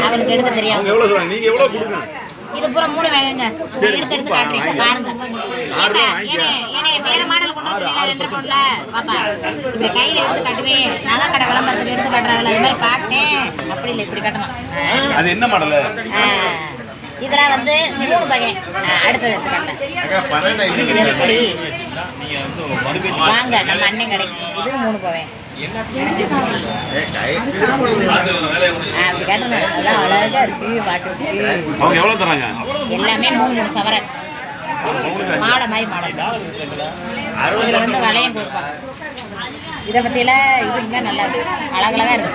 அவளுக்கு எடுக்க தெரியும். நீங்க எவ்வளவு கொடுங்க? இது பூரா 3 வேகங்க. எடுத்து காட்டுறீங்க பாருங்க. வேற மாடல் கொண்டு வந்து 2 பொண்ணுல பாப்பா இப்படி கையில எடுத்து காட்டுவேன். நகை கடை விளம்பரத்துக்கு எடுத்து காட்டுறாங்கல்ல, அது மாதிரி காட்டேன். அப்படி இல்லை, இப்படி காட்டணும். அது என்ன மாடல்? இதெல்லாம் வந்து 3 வகை. அடுத்தது எடுத்துக்காட்டேன். வாங்க நம்ம அண்ணன் கிடைக்கும். இது 3 வகை. எல்லாமே 3 சவரன் மாலை மாதிரி மாடல். இதுல வந்து வளையம் கொடுப்பாங்க. இதை பத்தியில இது இன்னும் நல்லா இருக்கு, அழகழகா இருக்கு.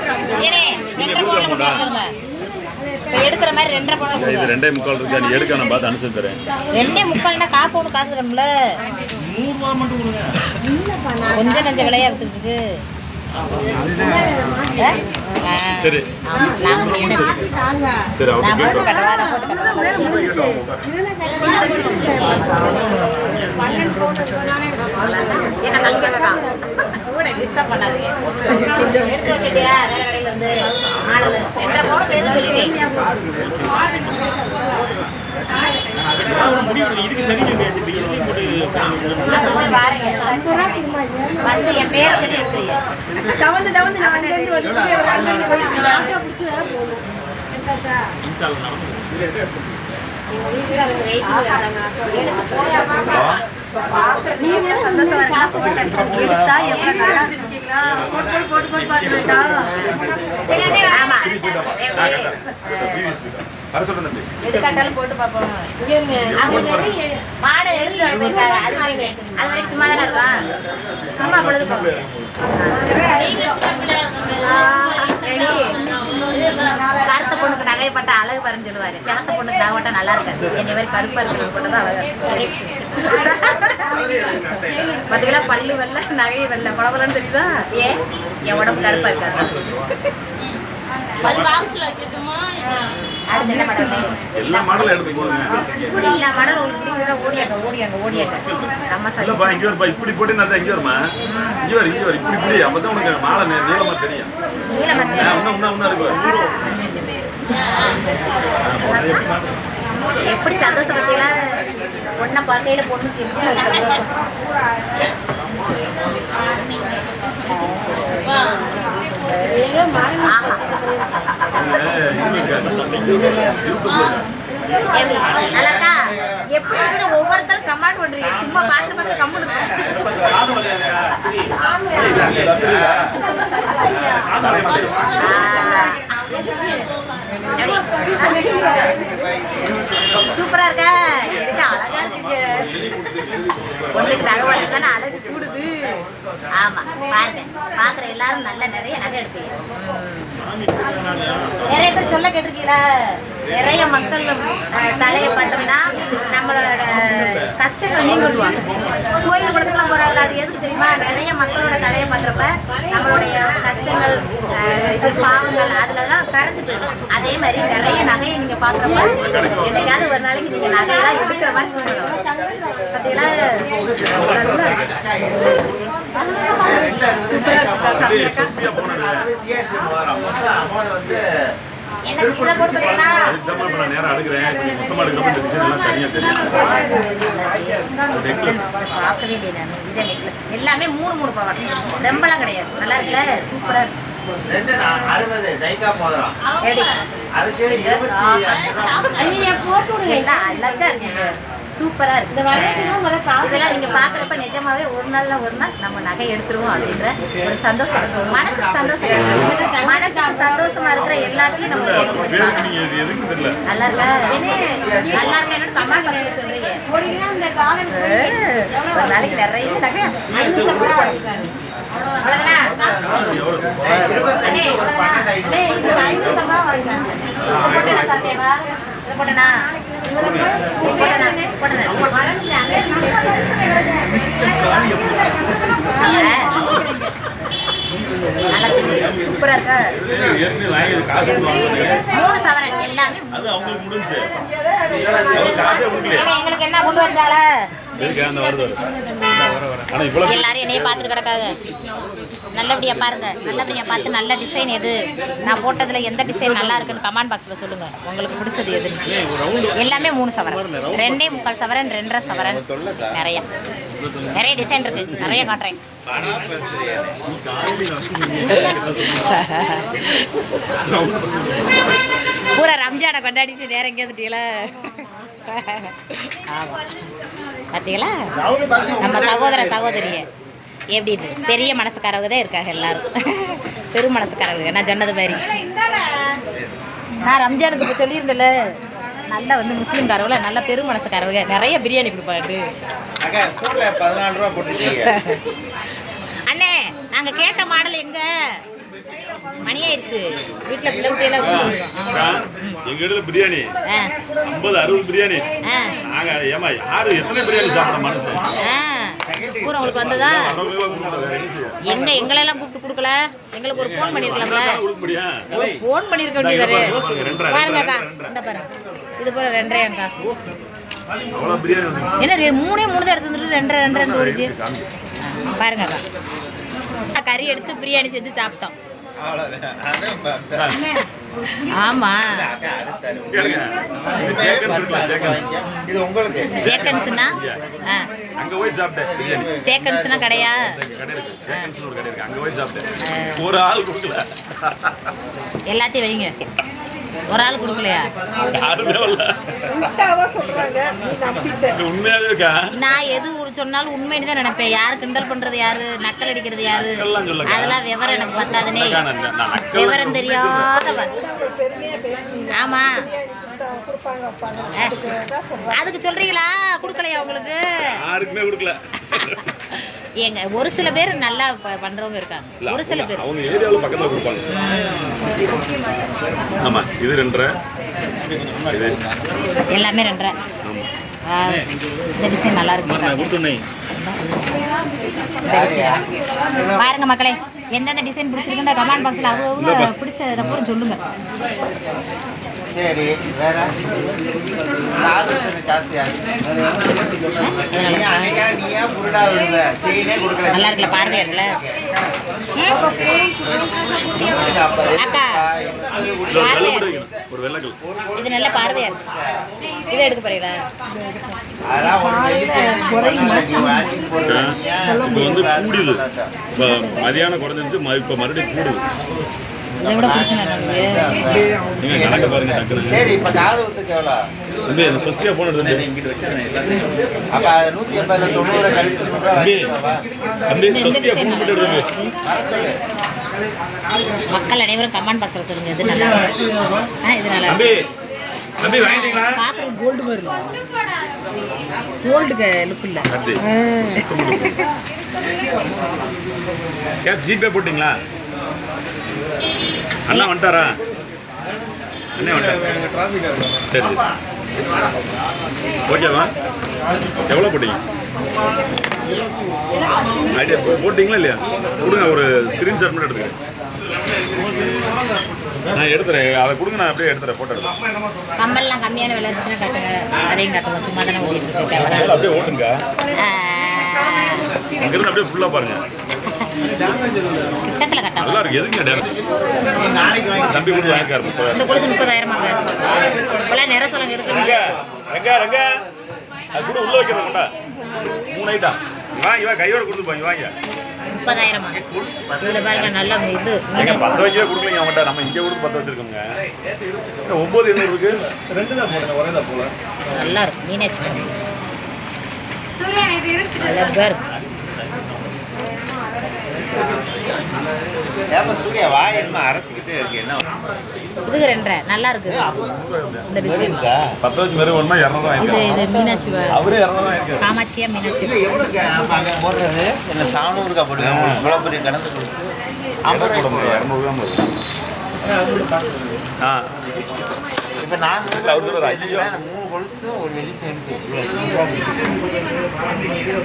எடுக்கிற மாதிரி 2.5 பவுன். 2.25 இருக்கு. நீ எடுக்க நான் பார்த்து அனுசரிச்சு தரேன். 2.25 காப்பு ஒன்று காசு தரணும்ல. கொஞ்சம் நஞ்ச விலையா வித்துருக்கு. சரி டிஸ்டர்ப் பண்ணாதீங்க. எடுத்து வச்சுட்டியா? வேற கடையில் வந்து மாடல் 2.5 பவுன் பேர் சொல்லிட்டேன். வந்து என் பேரை சொல்லி எடுத்துறீங்க. போட்டு பார்ப்போம். மாடல் எடுத்து அது வரைக்கும் சும்மா தானே இருக்கும். சும்மா பொழுது கருத்த பொண்ணுக்கு நகை பட்டா அழகு பாருன்னு சொல்லுவாங்க. சிவத்த பொண்ணுக்கு நகை பட்டா நல்லா இருக்காது. என்னை மாதிரி கருப்பா இருக்கிறது போட்டதான் அழகா பார்த்தீங்களா? பல்லு வெள்ள நகை வெள்ள குழம்புலன்னு தெரியுதா? ஏன் என் உடம்பு கருப்பா இருக்காது. எல்லா மாடலும் எடுத்து போடுங்க. எல்லா மாடலும் உங்களுக்கு பிடிக்குதுன்னா ஓடியாங்க. நம்ம இல்லப்பா இங்க வரப்பா, இப்படி போட்டு நான் இங்க வரமா, இங்க வர இப்படி அப்பதான் உனக்கு மாலை நீளமா தெரியும். எப்படி சந்தோஷம் பார்த்தீங்களா? பொண்ணை பார்க்கையில பொண்ணுக்கு எப்படி ஒவ்வொருத்தரும் கமாண்ட் பண்றீங்க. சும்மா பார்த்து கம்முன்னு சூப்பரா இருக்கா? அழகா இருக்கு. பொண்ணுக்கு தகவல் தானே அழகு கூடுது. ஆமா பாருங்க, பாக்குற எல்லாரும் நல்ல நிறைய நகை எடுப்பீங்க. நிறைய பேர் சொல்ல கேட்டிருக்கீங்களா? நிறைய மக்கள் தலையை பார்த்தோம்னா நம்மளோட கஷ்டங்கள் நீங்கிடுவாங்க. கோயில் குளத்துக்குலாம் போறாங்க. அது எதுக்கு தெரியுமா? நிறைய மக்களோட தலையை பார்க்குறப்ப நம்மளுடைய கஷ்டங்கள், இது பாவங்கள் அதுலதான் கரைஞ்சு போயிடும். அதே மாதிரி நிறைய நகையை நீங்க பாக்குறப்ப என்னைக்காவது ஒரு நாளைக்கு நீங்க நகையெல்லாம் எடுக்கிற மாதிரி சொல்லணும். பார்த்தீங்களா? எல்லாமே 3 பவர். ரொம்பலாம் கிடையாது. நல்லா இருக்குல்ல? சூப்பரா இருக்கு. அழகா இருக்கு. சூப்பரா இருக்கு. இதெல்லாம் நீங்க பாக்குறப்ப நிஜமாவே ஒரு நாள் நம்ம நகை எடுத்துருவோம் அப்படின்ற ஒரு சந்தோஷம் இருக்கும். மனசுக்கு சந்தோஷம். மனசுக்கு சந்தோஷமா இருக்கிற எல்லாத்தையும் நம்ம பேச்சு நல்லா இருக்கா? நல்லா இருக்கா? என்னோட கமெண்ட் பாக்ஸ்ல சொல்றீங்க. ஒரு நாளைக்கு நிறைய நகை போட்டனா சூப்பரா இருக்கா? 3 சவரன் எல்லாமே. எங்களுக்கு என்ன கொண்டு வந்தால இதுக்கு அந்த வருது ஆனால் இவ்வளோ எல்லாரும் என்னையே பார்த்துட்டு கிடக்காது. நல்லபடியாக பாருங்க, நல்லபடியாக பார்த்து நல்ல டிசைன் எது, நான் போட்டதில் எந்த டிசைன் நல்லா இருக்குன்னு கமெண்ட் பாக்ஸில் சொல்லுங்கள். உங்களுக்கு பிடிச்சது எதுன்னு. எல்லாமே 3 சவரன், 2.25 சவரன், 2.5 சவரன், நிறைய டிசைன் இருக்குது, நிறைய காட்டுறேன். பூரா ரம்ஜானை கொண்டாடிட்டு நேரம் எங்கே வந்துட்டீங்களா? ஆமாம், பார்த்தீங்களா நம்ம சகோதரியை எப்படி இருக்கு? பெரிய மனசுக்காரவங்க தான் இருக்காங்க எல்லாரும், பெரும் மனசுக்காரவங்க. நான் சொன்னது மாதிரி நான் ரம்ஜானுக்கு இப்போ சொல்லியிருந்தேன்ல, நல்லா வந்து முஸ்லீம்காரவங்கள நல்ல பெரும் மனசுக்காரவங்க, நிறைய பிரியாணி கொடுப்பாரு. அண்ணே நாங்கள் கேட்ட மாடல் எங்க மணி ஆயிடுச்சு, வீட்டில் பிள்ளைலாம் எங்க இடத்துல பிரியாணி 50-60 பிரியாணி. நாங்க ஏமா யாரு எத்தனை பிரியாணி சாப்பிட மனசு பூரா உங்களுக்கு வந்ததா? எங்க எங்களெல்லாம் கூப்பிட்டு கொடுக்கல, எங்களுக்கு ஒரு ஃபோன் பண்ணிருக்கலாம்ல, ஒரு ஃபோன் பண்ணிருக்க வேண்டியதானே. பாருங்கக்கா, இந்த பாருங்க, இது போல 2.5 என்ன 3 தான் எடுத்து வந்துட்டு 2.5 ஓடிச்சு. பாருங்கக்கா, கறி எடுத்து பிரியாணி செஞ்சு சாப்பிட்டோம். ஆமா, ஜேக்கன்ஸ்னா அங்க போய் சாப்பிட்டேன். ஜேக்கன்ஸ்னா கடையா? ஜேக்கன்ஸ் ஒரு கடை இருக்கு, அங்க போய் சாப்பிட்டேன். ஒரு ஆள் கொடுக்கல, எல்லாத்தையும் வைங்க. ஒரு ஆள் கொடுக்கலையா? யாருமே வரல. உண்மையாவே இருக்கா? நான் எது சொன்னாலும் உண்மைன்னு தான் நினைப்பேன். யாரு கிண்டல் பண்றது யாரு, நக்கல் அடிக்கிறது யாரு, அதெல்லாம் விவரம் எனக்கு பத்தாதுனே. விவரம் தெரியாதவ. ஆமா, அதுக்கு சொல்றீங்களா? கொடுக்கலையா உங்களுக்கு? யாருக்குமே கொடுக்கல. ஏங்க ஒரு சில பேர் நல்லா பண்றவங்க இருக்காங்க, ஒரு சில பேர் அவங்க ஏரியாவுல பக்கத்துல கொடுப்பாங்க. ஆமா, இது 2.5, இது எல்லாமே 2.5. இந்த டிசைன் நல்லா இருக்கு. பாருங்க மக்களே, எந்தெந்த டிசைன் பிடிச்சிருக்குன்ற கமெண்ட் பாக்ஸ்ல அவங்க பிடிச்சதை பூரா சொல்லுங்க. சரி, வேற நல்லா இருக்குல்ல, பார்வையா இருக்குல்ல அக்கா? ஒரு வெள்ளைக்கல், இது நல்ல பார்வையா இருக்கு. இதை எடுக்க போறீங்களா? இப்போ வந்து கூடுது, இப்போ மதியானம் குறைஞ்சிருச்சு, இப்போ மறுபடியும் கூடுது. இதை விட பிரச்சனை நீங்க கணக்கு பாருங்க. சரி, இப்ப காது ஊத்துக்கு எவ்வளோ? தம்பி அந்த சொஸ்தியா போன் எடுத்து அப்ப 180ல 90 கழிச்சு தம்பி சொஸ்தியா போன் போட்டு எடுத்து மக்கள் அனைவரும் கமெண்ட் பாக்ஸ்ல சொல்லுங்க, இது நல்லா இது நல்லா தம்பி. தம்பி வாங்கிட்டீங்களா? பாக்குறது கோல்டு மாதிரி இல்ல, கோல்டுக்கு லுக் இல்ல. ஜிபே போட்டீங்களா? அண்ணா வந்துட்டாரா? அண்ணே வந்துட்டார். சரி, ஓகேவா? எவ்வளோ போட்டீங்க? ஐடியா போட்டிங்களா இல்லையா? கொடுங்க, ஒரு ஸ்க்ரீன்ஷாட் மட்டும் எடுத்துக்கிறேன். நான் எடுத்துறேன், அதை கொடுங்க, நான் அப்படியே எடுத்துறேன், போட்டோ எடுத்துறேன். கம்மல்லாம் கம்மியான விலை இருந்துச்சுன்னா காட்டுங்க, அதையும் காட்டுங்க. சும்மா தானே ஓடிட்டு இருக்கு கேமரா. அப்படியே ஓட்டுங்க, அங்கிருந்து அப்படியே ஃபுல்லாக பாருங்க. கிட்டத்தில் கட்டலாம், நல்லா இருக்கு. எதுங்க தம்பி கூட வாங்கிக்காரு. இந்த கொலுசு 30,000 இப்பெல்லாம் நிற சொல்லுங்க இருக்கு. அது கூட உள்ள வைக்கிறோம்டா. 3 ஐட்டம் வாங்கி வா, கையோட கொடுத்து போய் வாங்க. 30,000 இதில் பாருங்க, நல்ல இது. நீங்கள் 10 வைக்க கொடுக்கலீங்க அவன்கிட்ட, நம்ம இங்கே கொடுத்து 10 வச்சுருக்கோங்க. 9,800 இருக்கு. 2 தான் போடுங்க, ஒரே தான் போல. நல்லா இருக்கும், மீனாட்சி அழகா இருக்கு. சூர்யா வாய் என்ன அரைச்சிக்கிட்டே இருக்கு, என்ன இதுக்கு 2.5 நல்லா இருக்கு. இந்த டிசைன் 10 வச்சு மேலே ஒன்றா 200 இது இது மீனாட்சி அவரே 200 வாங்கிக்காரு. காமாட்சியா மீனாட்சி எவ்வளோக்கு அங்கே போடுறது? என்ன 400 போடுவேன். உங்களுக்கு இவ்வளோ பெரிய கணக்கு கொடுத்து 50 ரூபாய் போடுவேன். 200 ஆ, இப்போ நான் 3 கொலுசு ஒரு வெளிச்சம்